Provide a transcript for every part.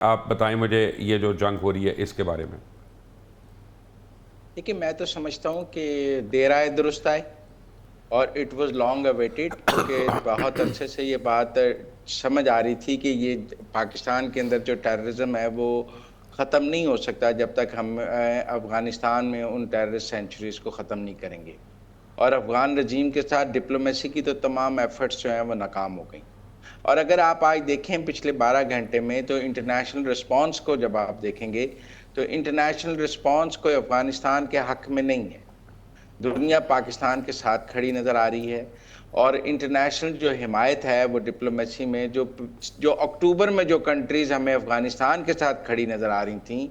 آپ بتائیں مجھے یہ جو جنگ ہو رہی ہے اس کے بارے میں۔ دیکھیے میں تو سمجھتا ہوں کہ دیر آئے درست آئے، اور اٹ واز لانگ اویٹڈ، کیونکہ بہت عرصے سے یہ بات سمجھ آ رہی تھی کہ یہ پاکستان کے اندر جو ٹیررزم ہے وہ ختم نہیں ہو سکتا جب تک ہم افغانستان میں ان ٹیررسٹ سینچریز کو ختم نہیں کریں گے، اور افغان رجیم کے ساتھ ڈپلومیسی کی تو تمام ایفرٹس جو ہیں وہ ناکام ہو گئیں۔ اور اگر آپ آج دیکھیں پچھلے 12 گھنٹے میں تو انٹرنیشنل رسپانس کو جب آپ دیکھیں گے تو انٹرنیشنل رسپانس کوئی افغانستان کے حق میں نہیں ہے۔ دنیا پاکستان کے ساتھ کھڑی نظر آ رہی ہے، اور انٹرنیشنل جو حمایت ہے وہ ڈپلومیسی میں جو اکتوبر میں جو کنٹریز ہمیں افغانستان کے ساتھ کھڑی نظر آ رہی تھیں،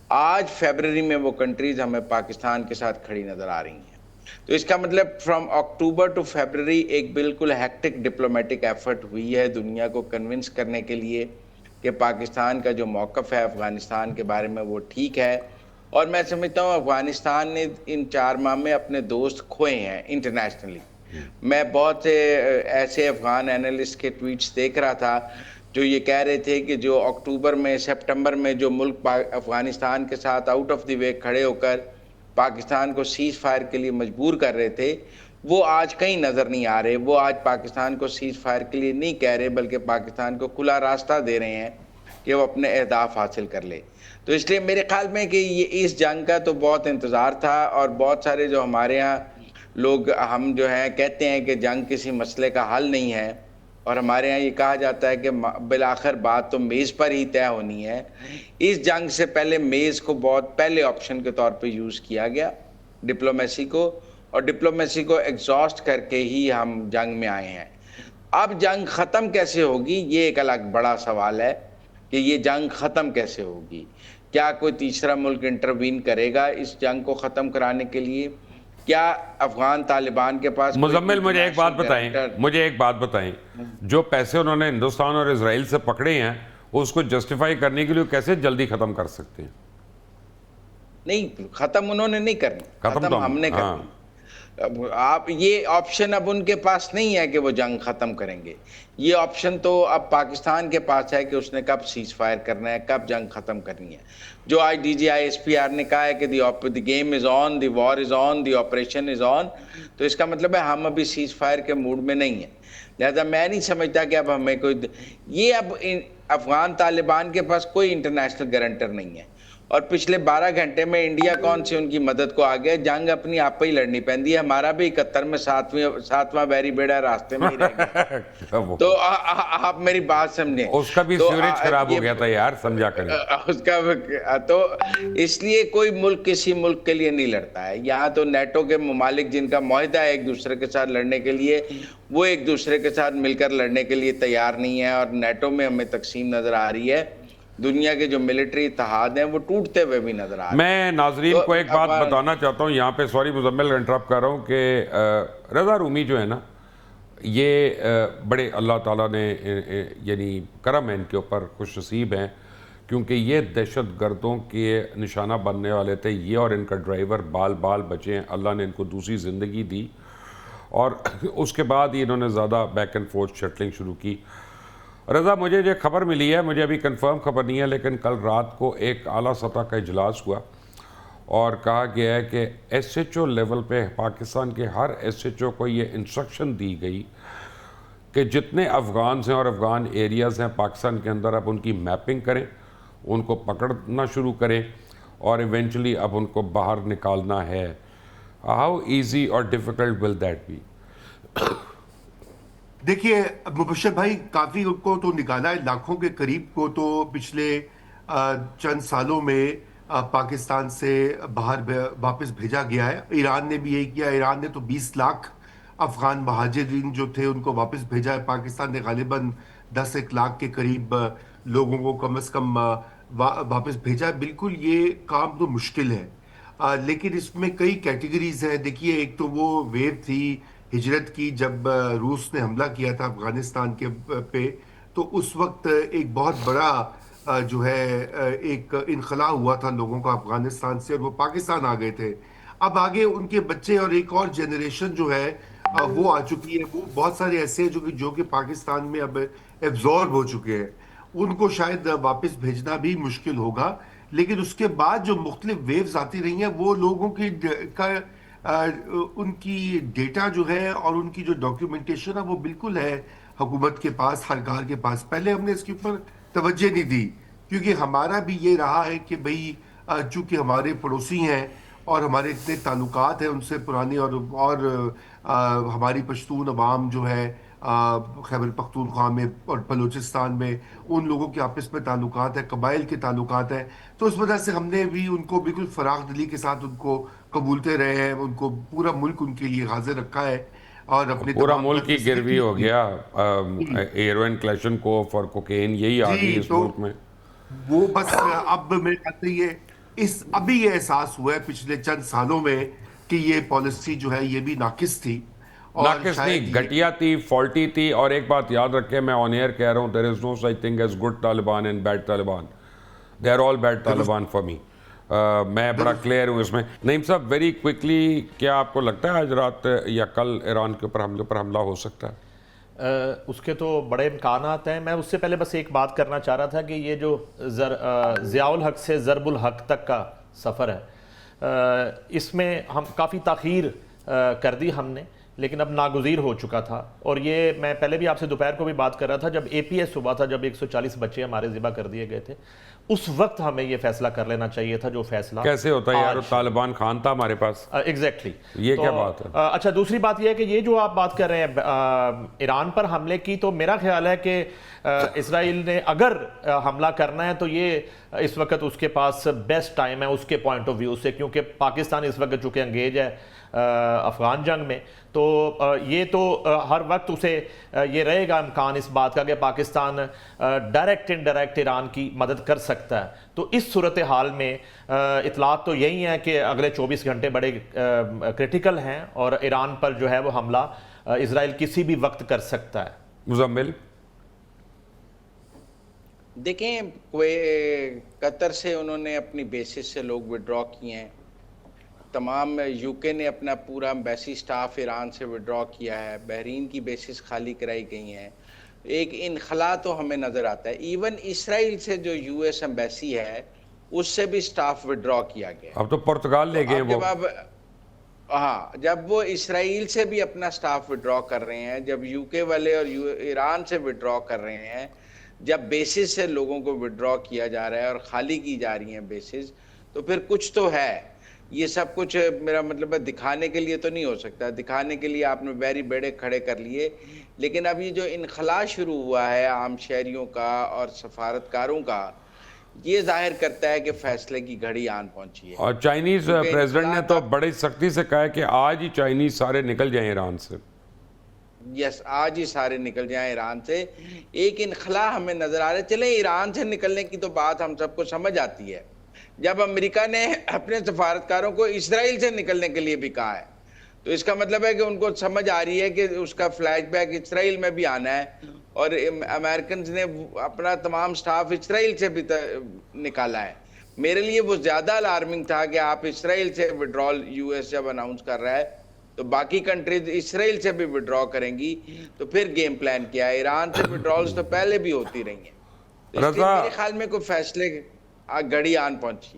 آج فیبرری میں وہ کنٹریز ہمیں پاکستان کے ساتھ کھڑی نظر آ رہی ہیں۔ تو اس کا مطلب فرام اکتوبر ٹو فیبرری ایک بالکل ہیکٹک ڈپلومیٹک ایفرٹ ہوئی ہے دنیا کو کنونس کرنے کے لیے کہ پاکستان کا جو موقف ہے افغانستان کے بارے میں وہ ٹھیک ہے۔ اور میں سمجھتا ہوں افغانستان نے ان 4 ماہ میں اپنے دوست کھوئے ہیں انٹرنیشنلی۔ میں بہت سے ایسے افغان اینالسٹ کے ٹویٹس دیکھ رہا تھا جو یہ کہہ رہے تھے کہ جو اکتوبر میں سپٹمبر میں جو ملک افغانستان کے ساتھ آؤٹ آف دی وے کھڑے ہو کر پاکستان کو سیز فائر کے لیے مجبور کر رہے تھے، وہ آج کہیں نظر نہیں آ رہے۔ وہ آج پاکستان کو سیز فائر کے لیے نہیں کہہ رہے، بلکہ پاکستان کو کھلا راستہ دے رہے ہیں کہ وہ اپنے اہداف حاصل کر لے۔ تو اس لیے میرے خیال میں کہ یہ اس جنگ کا تو بہت انتظار تھا، اور بہت سارے جو ہمارے ہاں لوگ ہم جو ہیں کہتے ہیں کہ جنگ کسی مسئلے کا حل نہیں ہے، اور ہمارے ہاں یہ کہا جاتا ہے کہ بالآخر بات تو میز پر ہی طے ہونی ہے۔ اس جنگ سے پہلے میز کو بہت پہلے آپشن کے طور پہ یوز کیا گیا ڈپلومیسی کو، اور ڈپلومیسی کو ایگزاسٹ کر کے ہی ہم جنگ میں آئے ہیں۔ اب جنگ ختم کیسے ہوگی یہ ایک الگ بڑا سوال ہے کہ یہ جنگ ختم کیسے ہوگی۔ کیا کوئی تیسرا ملک انٹروین کرے گا اس جنگ کو ختم کرانے کے لیے؟ کیا افغان طالبان کے پاس کوئی مزمل مجھے ایک بات بتائیں، جو پیسے انہوں نے ہندوستان اور اسرائیل سے پکڑے ہیں اس کو جسٹیفائی کرنے کے لیے کیسے جلدی ختم کر سکتے ہیں؟ نہیں، ختم انہوں نے نہیں کرنی، ختم ہم نے ہاں۔ کرنی۔ آپ یہ آپشن اب ان کے پاس نہیں ہے کہ وہ جنگ ختم کریں گے۔ یہ آپشن تو اب پاکستان کے پاس ہے کہ اس نے کب سیز فائر کرنا ہے، کب جنگ ختم کرنی ہے۔ جو آج D G I S P R نے کہا ہے کہ the game is on, the war is on, the operation is آن، تو اس کا مطلب ہے ہم ابھی سیز فائر کے موڈ میں نہیں ہیں۔ لہذا میں نہیں سمجھتا کہ اب ہمیں کوئی یہ اب افغان طالبان کے پاس کوئی انٹرنیشنل گارنٹر نہیں ہے، اور پچھلے 12 گھنٹے میں انڈیا کون سی ان کی مدد کو آگیا؟ جنگ اپنی آپ پہ ہی لڑنی پہنتی ہے۔ ہمارا بھی 71 میں ساتواں بیری بیڑا راستے میں ہی رہ گیا۔ تو آپ میری بات سمجھیں، اس کا بھی تو سیوریج خراب ہو گیا تھا یار، سمجھا کریں۔ اس کا تو اس لیے کوئی ملک کسی ملک کے لیے نہیں لڑتا ہے۔ یہاں تو نیٹو کے ممالک جن کا معاہدہ ہے ایک دوسرے کے ساتھ لڑنے کے لیے، وہ ایک دوسرے کے ساتھ مل کر لڑنے کے لیے تیار نہیں ہے، اور نیٹو میں ہمیں تقسیم نظر آ رہی ہے۔ دنیا کے جو ملٹری اتحاد ہیں وہ ٹوٹتے ہوئے بھی نظر آ رہے ہیں۔ میں ناظرین کو ایک بات بتانا چاہتا ہوں یہاں پہ، سوری مزمل انٹرپٹ کر رہا ہوں، کہ رضا رومی جو ہے نا، یہ بڑے اللہ تعالیٰ نے یعنی کرم ہے ان کے اوپر، خوش نصیب ہیں، کیونکہ یہ دہشت گردوں کے نشانہ بننے والے تھے، یہ اور ان کا ڈرائیور بال بچے ہیں، اللہ نے ان کو دوسری زندگی دی، اور اس کے بعد ہی انہوں نے زیادہ بیک اینڈ فورتھ شٹلنگ شروع کی۔ رضا، مجھے جو خبر ملی ہے، مجھے ابھی کنفرم خبر نہیں ہے، لیکن کل رات کو ایک اعلیٰ سطح کا اجلاس ہوا اور کہا گیا ہے کہ ایس ایچ او لیول پہ پاکستان کے ہر ایس ایچ او کو یہ انسٹرکشن دی گئی کہ جتنے افغانز ہیں اور افغان ایریاز ہیں پاکستان کے اندر، اب ان کی میپنگ کریں، ان کو پکڑنا شروع کریں، اور ایونچولی اب ان کو باہر نکالنا ہے۔ ہاؤ ایزی اور ڈیفیکلٹ ول دیٹ بی؟ دیکھیے مبشر بھائی، کافی کو تو نکالا ہے، لاکھوں کے قریب کو تو پچھلے چند سالوں میں پاکستان سے باہر واپس بھیجا گیا ہے۔ ایران نے بھی یہی کیا، ایران نے تو 20 لاکھ افغان مہاجرین جو تھے ان کو واپس بھیجا ہے۔ پاکستان نے غالباً 10 لاکھ کے قریب لوگوں کو کم از کم واپس بھیجا ہے۔ بالکل یہ کام تو مشکل ہے، لیکن اس میں کئی کیٹیگریز ہیں۔ دیکھیے، ایک تو وہ ویو تھی ہجرت کی، جب روس نے حملہ کیا تھا افغانستان کے پہ، تو اس وقت ایک بہت بڑا جو ہے ایک انخلا ہوا تھا لوگوں کا افغانستان سے، اور وہ پاکستان آ گئے تھے۔ اب آگے ان کے بچے اور ایک اور جنریشن جو ہے وہ آ چکی ہے۔ وہ بہت سارے ایسے ہیں جو کہ پاکستان میں اب ایبزورب ہو چکے ہیں، ان کو شاید واپس بھیجنا بھی مشکل ہوگا. لیکن اس کے بعد جو مختلف ویوز آتی رہی ہیں وہ لوگوں کی ان کی ڈیٹا جو ہے اور ان کی جو ڈاکیومنٹیشن ہے وہ بالکل ہے حکومت کے پاس, سرکار کے پاس. پہلے ہم نے اس کے اوپر توجہ نہیں دی کیونکہ ہمارا بھی یہ رہا ہے کہ بھئی چونکہ ہمارے پڑوسی ہیں اور ہمارے اتنے تعلقات ہیں ان سے پرانے, اور ہماری پشتون عوام جو ہے خیبر پختونخوا میں اور بلوچستان میں ان لوگوں کے آپس میں تعلقات ہیں, قبائل کے تعلقات ہیں, تو اس وجہ سے ہم نے بھی ان کو بالکل فراخ دلی کے ساتھ ان کو قبولتے رہے ہیں. ان کو پورا ملک ان کے لیے حاضر رکھا ہے اور اپنے پورا تمام ملک ہی گروی ہو گیا. ہیروئن کلیشنکوف اور کوکین یہی آ گئی اس ملک میں. وہ بس اب میرے خیال سے یہ ابھی یہ احساس ہوا ہے پچھلے چند سالوں میں کہ یہ پالیسی جو ہے یہ بھی ناقص تھی, اور ناقص نہیں, گھٹیا تھی, فالٹی تھی. اور ایک بات یاد رکھیں, میں آن ایئر کہہ رہا ہوں, there is no such thing as good Taliban and bad Taliban. They are all bad Taliban for me. میں بڑا کلیئر ہوں اس میں. نعیم صاحب, ویری کوئکلی, کیا آپ کو لگتا ہے آج رات یا کل ایران کے اوپر حملہ ہو سکتا ہے؟ اس کے تو بڑے امکانات ہیں. میں اس سے پہلے بس ایک بات کرنا چاہ رہا تھا کہ یہ جو ضیاء الحق سے ضرب الحق تک کا سفر ہے, اس میں ہم کافی تاخیر کر دی ہم نے, لیکن اب ناگزیر ہو چکا تھا. اور یہ میں پہلے بھی آپ سے دوپہر کو بھی بات کر رہا تھا, جب اے پی ایس ہوا تھا, جب 140 بچے ہمارے ذبح کر دیے گئے تھے, اس وقت ہمیں یہ فیصلہ کر لینا چاہیے تھا جو فیصلہ. کیسے ہوتا ہے یار, طالبان خان تھا ہمارے پاس. ایگزیکٹلی, یہ کیا بات ہے. اچھا, دوسری بات یہ ہے کہ یہ جو آپ بات کر رہے ہیں ایران پر حملے کی, تو میرا خیال ہے کہ اسرائیل نے اگر حملہ کرنا ہے تو یہ اس وقت اس کے پاس بیسٹ ٹائم ہے اس کے پوائنٹ آف ویو سے, کیونکہ پاکستان اس وقت چونکہ انگیج ہے افغان جنگ میں, تو یہ تو ہر وقت اسے یہ رہے گا امکان اس بات کا کہ پاکستان ڈائریکٹ انڈائریکٹ ایران کی مدد کر سکتا ہے. تو اس صورتحال میں اطلاعات تو یہی ہیں کہ اگلے 24 گھنٹے بڑے کرٹیکل ہیں, اور ایران پر جو ہے وہ حملہ اسرائیل کسی بھی وقت کر سکتا ہے. مزمل, دیکھیں, قطر سے انہوں نے اپنی بیسس سے لوگ وڈرا کیے ہیں. تمام یو کے نے اپنا پورا ایمبیسی سٹاف ایران سے وڈرا کیا ہے. بحرین کی بیسس خالی کرائی گئی ہیں. ایک انخلا تو ہمیں نظر آتا ہے. ایون اسرائیل سے جو یو ایس ایمبیسی ہے اس سے بھی سٹاف وڈرا کیا گیا. اب تو پرتگال لے گئے وہ. جب وہ اسرائیل سے بھی اپنا سٹاف وڈرا کر رہے ہیں, جب یو کے والے اور ایران سے وڈرا کر رہے ہیں, جب بیسس سے لوگوں کو وڈرا کیا جا رہا ہے اور خالی کی جا رہی ہیں بیسس, تو پھر کچھ تو ہے. یہ سب کچھ میرا مطلب ہے دکھانے کے لیے تو نہیں ہو سکتا. دکھانے کے لیے آپ نے بیری بیڑے کھڑے کر لیے, لیکن اب یہ جو انخلا شروع ہوا ہے عام شہریوں کا اور سفارتکاروں کا, یہ ظاہر کرتا ہے کہ فیصلے کی گھڑی آن پہنچی ہے. اور چائنیز پریزیڈنٹ نے تو بڑی سختی سے کہا ہے کہ آج ہی چائنیز سارے نکل جائیں ایران سے. یس, آج ہی سارے نکل جائیں ایران سے. ایک انخلا ہمیں نظر آ رہا ہے. چلیں, ایران سے نکلنے کی تو بات ہم سب کو سمجھ آتی ہے. جب امریکہ نے اپنے سفارتکاروں کو اسرائیل سے نکلنے کے لیے بھی کہا ہے, تو اس کا مطلب ہے کہ ان کو سمجھ آ رہی ہے کہ اس کا فلیش بیک اسرائیل میں بھی آنا ہے, اور امریکنز نے اپنا تمام سٹاف اسرائیل سے بھی نکالا ہے. میرے لیے وہ زیادہ الارمنگ تھا کہ آپ اسرائیل سے وڈرال یو ایس جب اناؤنس کر رہا ہے تو باقی کنٹریز اسرائیل سے بھی وڈرا کریں گی, تو پھر گیم پلان کیا ہے. ایران سے وڈرالز تو پہلے بھی ہوتی رہی ہیں. میرے خیال میں کوئی فیصلے گھڑی آن پہنچی.